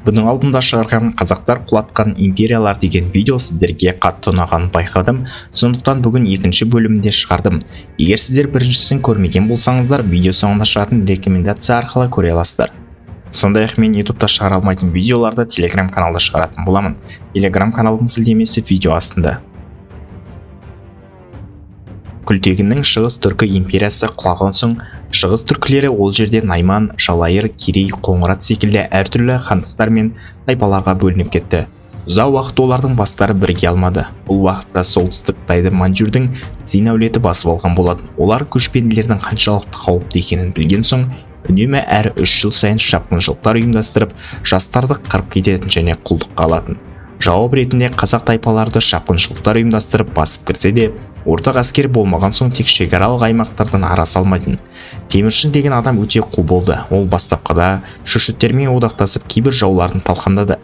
Бұның алдында шығарған қазақтар құлатқан империялар деген видео сіздерге қатты ұнағанын байқадым, сондықтан бүгін екінші бөлімінде шығардым. Егер сіздер біріншісін көрмеген болсаңыздар, видео соңында шығатын рекомендация арқылы көре аласыздар. Сондай-ақ мен ютубта шығара алмайтын видеоларды телеграм каналда шығаратын боламын. Телеграм каналдың сілтемесі видео астында. Күлтегіннің Шығыс Түркі империясы құлаған соң, Шығыс түркілері ол жерде Найман, Жалайыр, Керей, Қоңырат секілді әртүрлі хандықтар мен тайпаларға бөлініп кетті. Ұзақ уақыт олардың бастары біріге алмады. Бұл уақытта солтүстік Қытайды манжурдың Цин әулеті басып алған болатын. Олар көшпенділердің қаншалықты қауіпті екенін білген соң, үнемі әр 3 жыл сайын шапқыншылықтар ұйымдастырып, жастарды қырып кететін және құлдыққа алатын. Жауап ретінде қазақ тайпаларды шапқыншылықтар ұйымдастырып басып кірсе де, ортақ әскер болмаған соң тек шекаралық аймақтардан араса алмайтын. Теміршін деген адам өте қу болды. Ол бастапқыда шүршіттермен одақтасып кейбір жауларын талқандады.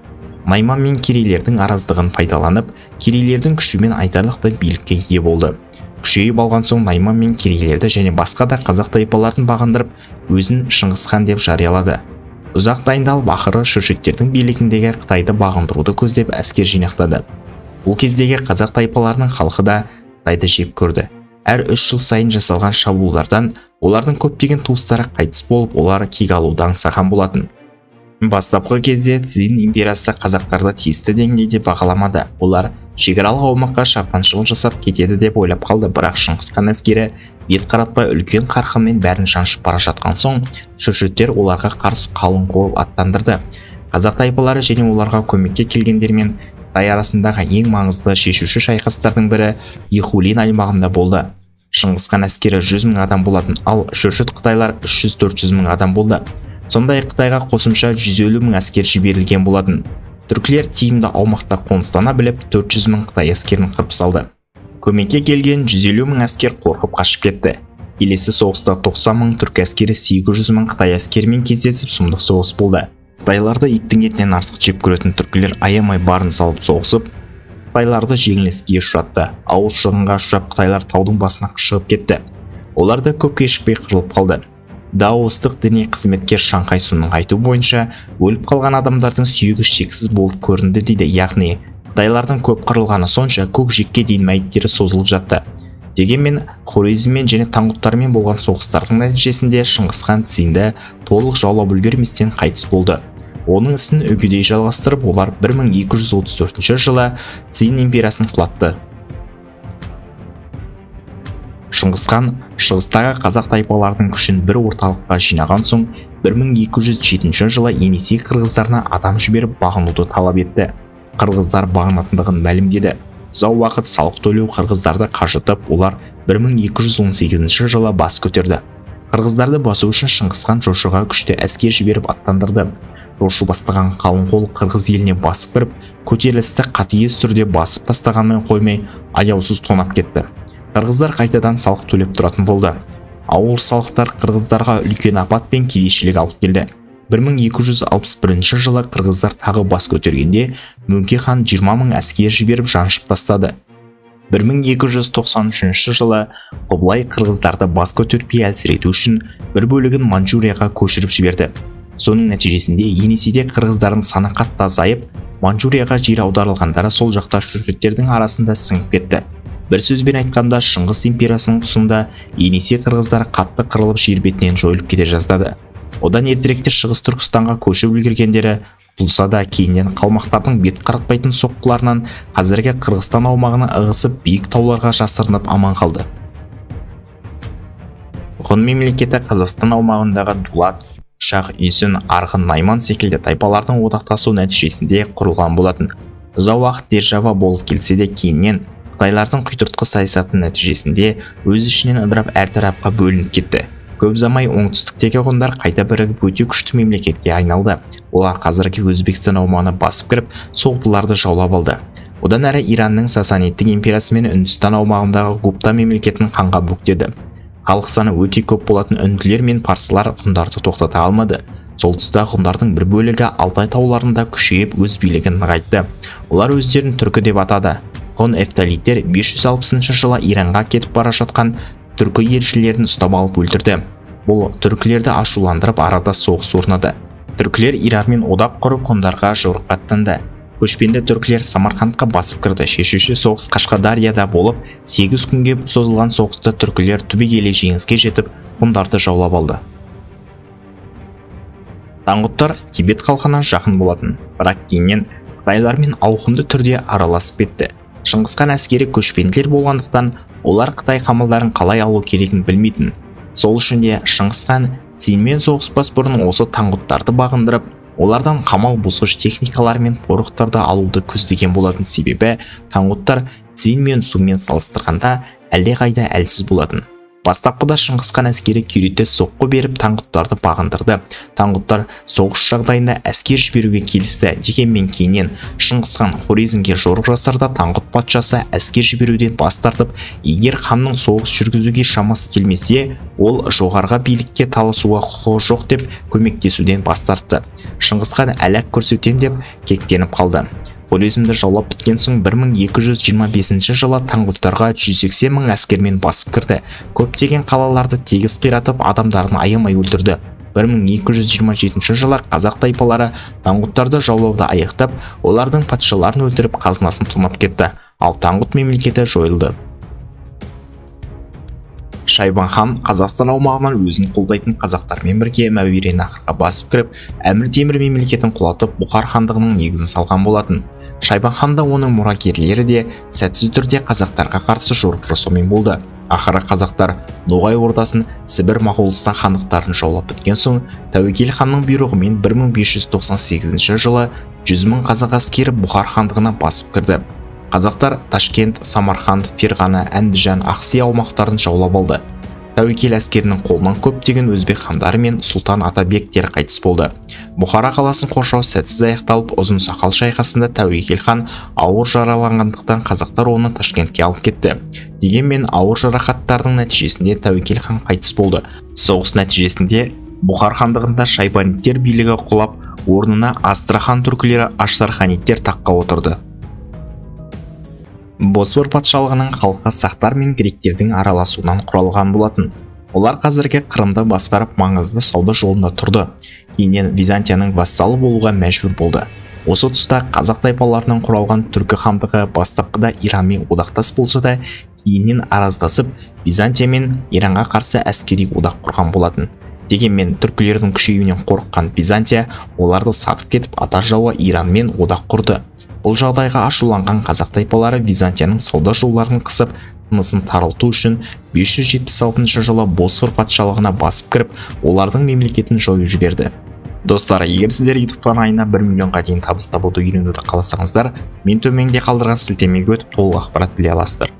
Найман мен керейлердің араздығын пайдаланып, керейлердің күшімен айтарлықтай билікке ие болды. Күшейіп алған соң Найман мен керейлерді және басқа да қазақ тайпаларын бағындырып, өзін Шыңғыс хан деп жариялады. Ұзақ дайындалып, ақыры шүршіттердің билігіндегі Қытайды бағындыруды көздеп әскер жинақтады. Бұл кездегі қазақ тайпаларының халқы да Қытайды жеп көрді. Әр 3 жыл сайын жасалған шабуылдардан олардың көптеген туыстары қайтыс болып, олар кек алуды аңсаған болатын. Бастапқы кезде Цин империясы қазақтарды тиісті деңгейде бағаламады. Олар шекаралық аумаққа шапқыншылық жасап кетеді деп ойлап қалды, бірақ Шыңғыс хан әскері бет қаратпай үлкен қарқынмен бәрін жаншып бара жатқан соң, шүршіттер оларға қарсы қалың қол аттандырды. Қазақ тайпалары және оларға көмекке келгендермен Қытай арасындағы ең маңызды шешуші шайқастардың бірі Ихулин аймағында болды. Шыңғыс хан әскері 100 000 адам болатын, ал шүршіт қытайлар 300-400 000 адам болды. Сондай Қытайға қосымша 150 000 әскер жіберілген болатын. Түркілер тиімді аумақта қоныстана біліп 400 000 Қытай әскерін қырып салды. Көмекке келген 150 000 әскер қорқып қашып кетті. Келесі соғыста 90 000 түрк әскері 800 000 Қытай әскерімен кездесіп сұмдық соғыс болды. Қытайларды иттің етінен артық жеп көретін түркілер аямай барын салып соғысып, Қытайларды жеңіліске ұшыратты. Ауыр шығынға ұшырап, Қытайлар таудың басына шығып кетті. Олар да көп кешікпей қырылып қалды. Даостық діни қызметкер Шаңқай Сунның айтуы бойынша, өліп қалған адамдардың сүйегі шексіз болып көрінді дейді. Яғни, Қытайлардың көп қырылғаны сонша көкжиекке дейін мәйіттері созылып жатты. Дегенмен, Хорезммен және таңғұттармен болған соғыстардың нәтижесінде Шыңғыс хан Цинді толық жаулап үлгерместен қайтыс болды. Оның ісін үгедей жалғастырып, олар 1234 жылы Цин империясын құлатты. Шыңғыс хан шығыстағы қазақ тайпаларының күшін бір орталыққа жинаған соң, 1207 жылы Енисей қырғыздарына адам жіберіп бағынуды талап етті. Қырғыздар бағынатындығын мәлімдеді. Ұзақ уақыт салық төлеу қырғыздарды қажытып, олар 1218 жылы бас көтерді. Қырғыздарды басу үшін Шыңғыс хан Жошыға күшті әскер жіберіп аттандырды. Жошы бастаған қалың қол қырғыз еліне басып кіріп, көтерілісті қатыгез түрде басып тастағанмен қоймай, аяусыз тонап кетті. Қырғыздар қайтадан салық төлеп тұратын болды. Ауыр салықтар қырғыздарға үлкен апат пен кедейшілік алып келді. 1261 жылы қырғыздар тағы бас көтергенде, Мөңке хан 20 000 әскер жіберіп жаншып тастады. 1293 жылы Құбылай қырғыздарды бас көтерпей әлсірету үшін бір бөлігін Манчжурияға көшіріп жіберді. Соның нәтижесінде Енисейде қырғыздардың саны қатты азайып, Манчжурияға жер аударылғандары сол жақта шүршіттердің арасында сіңіп кетті. Бір сөзбен айтқанда, Шыңғыс империясының тұсында Енисей қырғыздары қатты қырылып жер бетінен жойылып кете жаздады. Одан ертеректе Шығыс Түркістанға көшіп үлгергендері тұлса да, кейіннен қалмақтардың бет қаратпайтын соққыларынан қазіргі Қырғызстан аумағына ығысып, биік тауларға жасырынып аман қалды. Ғұн мемлекеті Қазақстан аумағындағы Дулат, Шах, Үйсін, Арғын, Найман секілді тайпалардың одақтасу нәтижесінде құрылған болатын. Ұзақ уақыт держава болып келсе де, кейіннен Қытайлардың құйтыртқы саясатының нәтижесінде өз ішінен ыдырап әр тарапқа бөлініп кетті. Көп замай оңтүстіктегі ғұндар қайта бірігіп өте күшті мемлекетке айналды. Олар қазіргі Өзбекстан аумағына басып кіріп, соғдыларды жаулап алды. Одан әрі Иранның Сасанидтік империясы мен Үндістан аумағындағы Гупта мемлекетін қанға бөктеді. Халық саны өте көп болатын үнділер мен парсылар ғұндарды тоқтата алмады. Сол тұста ғұндардың бір бөлігі Алтай тауларында күшейіп өз билігін нығайтты. Олар өздерін түркі деп атады. Ғұн эфталиттер 560 жылы Иранға кетіп бара жатқан түркі елшілерін ұстап алып өлтірді. Бұл түркілерді ашуландырып арада соғыс орнады. Түркілер Иранмен одақ құрып ғұндарға жорыққа аттанды. Көшпенді түркілер Самарқандқа басып кірді. Шешуші соғыс Қашқадарияда болып, 8 күнге созылған соғыста түркілер түбегейлі жеңіске жетіп, ғұндарды жаулап алды. Таңғұттар Тибет халқына жақын болатын, бірақ кейіннен Қытайлармен ауқымды түрде араласып кетті. Шыңғысхан әскері көшпенділер болғандықтан, олар Қытай қамалдарын қалай алу керегін білмейтін. Сол үшін де Шыңғысхан Цинмен соғыспас бұрын осы таңғұттарды бағындырып, олардан қамал бұзғыш техникалар мен қорықтарды алуды көздеген болатын. Себебі таңғұттар Цин мен Сумен салыстырғанда әлдеқайда әлсіз болатын. Бастапқыда Шыңғысхан әскері күйрете соққы беріп таңғұттарды бағындырды. Таңғұттар соғыс жағдайында әскер жіберуге келісті. Дегенмен кейіннен Шыңғысхан Хорезмге жорық жасарда таңғұт патшасы әскер жіберуден бас тартып, егер ханның соғыс жүргізуге шамасы келмесе, ол жоғарғы билікке таласуға құқығы жоқ деп көмектесуден бас тартты. Шыңғысхан әлек көрсетем деп кектеніп қалды. Хорезмді жаулап біткен соң 1225 жылы таңғұттарға 180 мың әскермен басып кірді. Көптеген қалаларды тегіс қиратып, адамдарын аямай өлтірді. 1227 жылы қазақ тайпалары таңғұттарды жаулауды аяқтап, олардың патшаларын өлтіріп қазынасын тонап кетті. Ал таңғұт мемлекеті жойылды. Шайбан хан Қазақстан аумағынан өзін қолдайтын қазақтармен бірге Мәуереннахрға басып кіріп, Әмір Темір мемлекетін құлатып, Бұхар хандығының негізін салған болатын. Шайбан хан да оның мұрагерлері де сәтсіз түрде қазақтарға қарсы жорық жасаумен болды. Ақыры қазақтар Ноғай ордасын, Сібір Моғолстан хандықтарын жаулап біткен соң, Тәуекел ханның бұйрығымен 1598 жылы 100 мың қазақ әскері Бұхар хандығына басып кірді. Қазақтар Ташкент, Самарқанд, Ферғана, Әндіжан, Ақсия аумақтарын жаулап алды. Тәуекел әскерінің қолынан көптеген өзбек хандары мен сұлтан Атабектер қайтыс болды. Бұхара қаласын қоршау сәтсіз аяқталып, ұзын сақал шайқасында Тәуекел хан ауыр жараланғандықтан қазақтар оны Ташкентке алып кетті. Дегенмен ауыр жарақаттардың нәтижесінде Тәуекел хан қайтыс болды. Соғыс нәтижесінде Бұхар хандығында шайбанидтер билігі құлап, орнына Астрахан түркілері Аштарханиттер таққа отырды. Босфор патшалығының халқы сақтар мен гректердің араласуынан құралған болатын. Олар қазіргі Қырымды басқарып, маңызды сауда жолында тұрды. Кейіннен Византияның вассалы болуға мәжбүр болды. Осы тұста қазақ тайпаларынан құралған түркі хандығы бастапқыда Иранмен одақтас болса да, кейіннен араздасып, Византия мен Иранға қарсы әскери одақ құрған болатын. Дегенмен түркілердің күшеюінен қорыққан Византия оларды сатып кетіп, ата жауы Иранмен одақ құрды. Бұл жағдайға ашуланған қазақ тайпалары Византияның сауда жолдарын қысып, тынысын тарылту үшін 576 жылы Босфор патшалығына басып кіріп, олардың мемлекетін жойып жіберді. Достар, егер сіздер YouTube-тан айына 1 миллионға дейін табыс табуды үйренуді қаласаңыздар, мен төменде қалдырған сілтемеге өтіп толық ақпарат біле аласыздар.